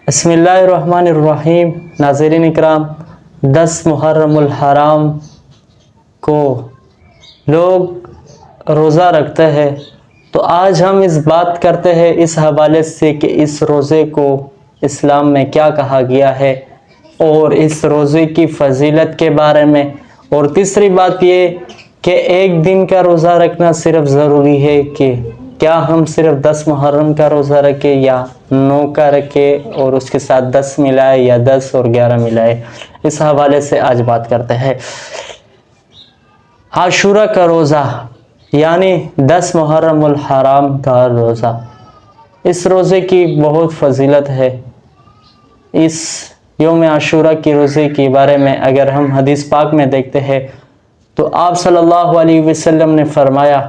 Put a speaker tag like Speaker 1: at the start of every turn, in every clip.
Speaker 1: بسم اللہ الرحمن الرحیم۔ ناظرین اکرام، 10 محرم الحرام کو لوگ روزہ رکھتے ہیں، تو آج ہم اس بات کرتے ہیں اس حوالے سے کہ اس روزے کو اسلام میں کیا کہا گیا ہے اور اس روزے کی فضیلت کے بارے میں، اور تیسری بات یہ کہ ایک دن کا روزہ رکھنا صرف ضروری ہے کہ کیا ہم صرف 10 محرم کا روزہ رکھیں یا 9 کا رکھیں اور اس کے ساتھ 10 ملائے یا 10 اور 11 ملائے، اس حوالے سے آج بات کرتے ہیں۔ عاشورہ کا روزہ یعنی 10 محرم الحرام کا روزہ، اس روزے کی بہت فضیلت ہے۔ اس یوم عاشورہ کی روزے کے بارے میں اگر ہم حدیث پاک میں دیکھتے ہیں تو آپ صلی اللہ علیہ وسلم نے فرمایا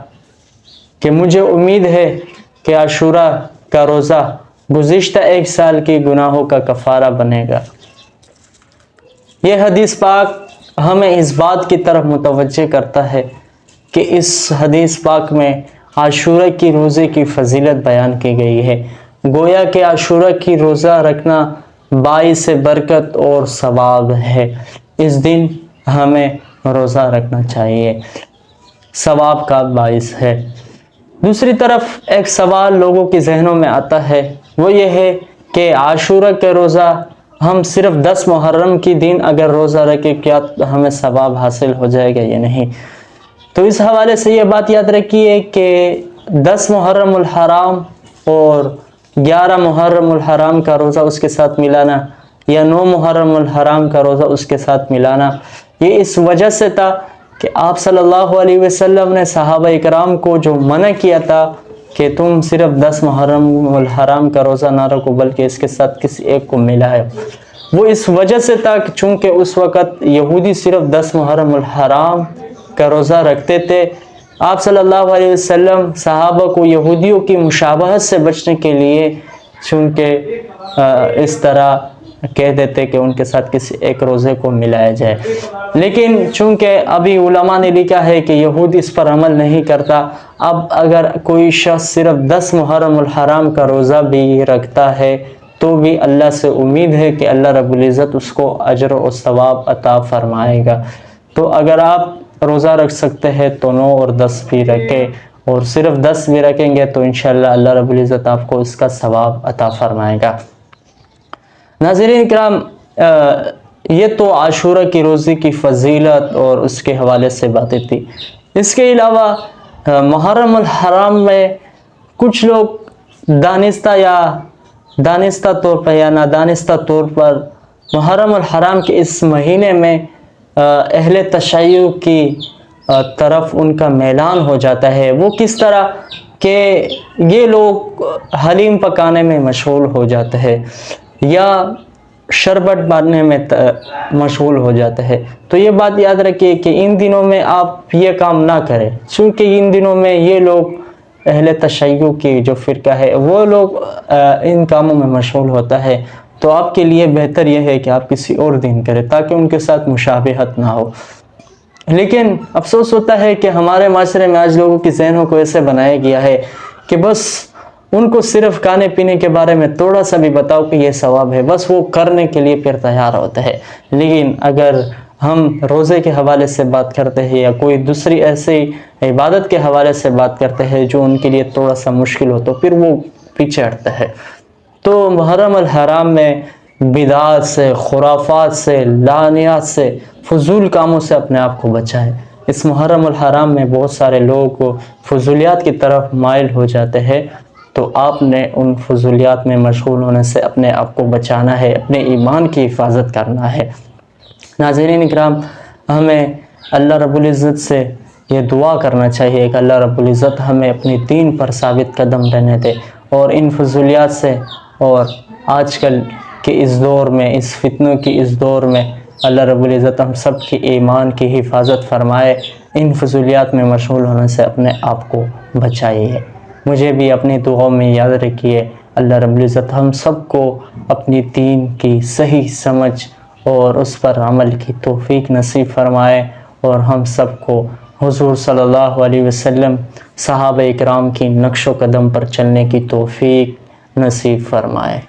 Speaker 1: کہ مجھے امید ہے کہ عاشورہ کا روزہ گزشتہ 1 سال کے گناہوں کا کفارہ بنے گا۔ یہ حدیث پاک ہمیں اس بات کی طرف متوجہ کرتا ہے کہ اس حدیث پاک میں عاشورہ کی روزے کی فضیلت بیان کی گئی ہے، گویا کہ عاشورہ کی روزہ رکھنا باعث برکت اور ثواب ہے۔ اس دن ہمیں روزہ رکھنا چاہیے، ثواب کا باعث ہے۔ دوسری طرف ایک سوال لوگوں کے ذہنوں میں آتا ہے، وہ یہ ہے کہ عاشورہ کے روزہ ہم صرف 10 محرم کی دن اگر روزہ رکھیں کیا ہمیں ثواب حاصل ہو جائے گا یا نہیں؟ تو اس حوالے سے یہ بات یاد رکھیے کہ 10 محرم الحرام اور 11 محرم الحرام کا روزہ اس کے ساتھ ملانا یا 9 محرم الحرام کا روزہ اس کے ساتھ ملانا، یہ اس وجہ سے تھا کہ آپ صلی اللہ علیہ وسلم نے صحابہ اکرام کو جو منع کیا تھا کہ تم صرف 10 محرم الحرام کا روزہ نہ رکھو بلکہ اس کے ساتھ کسی ایک کو ملائے، وہ اس وجہ سے تھا کہ چونکہ اس وقت یہودی صرف 10 محرم الحرام کا روزہ رکھتے تھے۔ آپ صلی اللہ علیہ وسلم صحابہ کو یہودیوں کی مشابہت سے بچنے کے لیے چونکہ اس طرح کہہ دیتے کہ ان کے ساتھ کسی ایک روزے کو ملایا جائے، لیکن چونکہ ابھی علماء نے لکھا ہے کہ یہود اس پر عمل نہیں کرتا، اب اگر کوئی شخص صرف 10 محرم الحرام کا روزہ بھی رکھتا ہے تو بھی اللہ سے امید ہے کہ اللہ رب العزت اس کو اجر و ثواب عطا فرمائے گا۔ تو اگر آپ روزہ رکھ سکتے ہیں تو 9 اور 10 بھی رکھیں، اور صرف 10 بھی رکھیں گے تو انشاءاللہ اللہ رب العزت آپ کو اس کا ثواب عطا فرمائے گا۔ ناظرین کرام، یہ تو عاشورہ کی روزے کی فضیلت اور اس کے حوالے سے باتیں تھی۔ اس کے علاوہ محرم الحرام میں کچھ لوگ دانستہ طور پر یا نادانستہ طور پر محرم الحرام کے اس مہینے میں اہل تشیع کی طرف ان کا میلان ہو جاتا ہے۔ وہ کس طرح کہ یہ لوگ حلیم پکانے میں مشغول ہو جاتے ہیں یا شربت بانٹنے میں مشغول ہو جاتے ہیں، تو یہ بات یاد رکھیے کہ ان دنوں میں آپ یہ کام نہ کریں، چونکہ ان دنوں میں یہ لوگ اہل تشیع کی جو فرقہ ہے وہ لوگ ان کاموں میں مشغول ہوتا ہے، تو آپ کے لیے بہتر یہ ہے کہ آپ کسی اور دن کریں تاکہ ان کے ساتھ مشابہت نہ ہو۔ لیکن افسوس ہوتا ہے کہ ہمارے معاشرے میں آج لوگوں کی ذہنوں کو ایسے بنایا گیا ہے کہ بس ان کو صرف کھانے پینے کے بارے میں تھوڑا سا بھی بتاؤ کہ یہ ثواب ہے، بس وہ کرنے کے لیے پھر تیار ہوتا ہے۔ لیکن اگر ہم روزے کے حوالے سے بات کرتے ہیں یا کوئی دوسری ایسی عبادت کے حوالے سے بات کرتے ہیں جو ان کے لیے تھوڑا سا مشکل ہو تو پھر وہ پیچھے ہٹتا ہے۔ تو محرم الحرام میں بدعات سے، خرافات سے، لعنات سے، فضول کاموں سے اپنے آپ کو بچائیں۔ اس محرم الحرام میں بہت سارے لوگ فضولیات کی طرف مائل ہو جاتے ہیں، تو آپ نے ان فضولیات میں مشغول ہونے سے اپنے آپ کو بچانا ہے، اپنے ایمان کی حفاظت کرنا ہے۔ ناظرین اکرام، ہمیں اللہ رب العزت سے یہ دعا کرنا چاہیے کہ اللہ رب العزت ہمیں اپنی دین پر ثابت قدم رہنے دے، اور ان فضولیات سے اور آج کل کے اس دور میں، اس فتنوں کی اس دور میں اللہ رب العزت ہم سب کی ایمان کی حفاظت فرمائے۔ ان فضولیات میں مشغول ہونے سے اپنے آپ کو بچائیے۔ مجھے بھی اپنی دعاؤں میں یاد رکھیے۔ اللہ رب العزت ہم سب کو اپنی دین کی صحیح سمجھ اور اس پر عمل کی توفیق نصیب فرمائے، اور ہم سب کو حضور صلی اللہ علیہ وسلم، صحابہ اکرام کی نقش و قدم پر چلنے کی توفیق نصیب فرمائے۔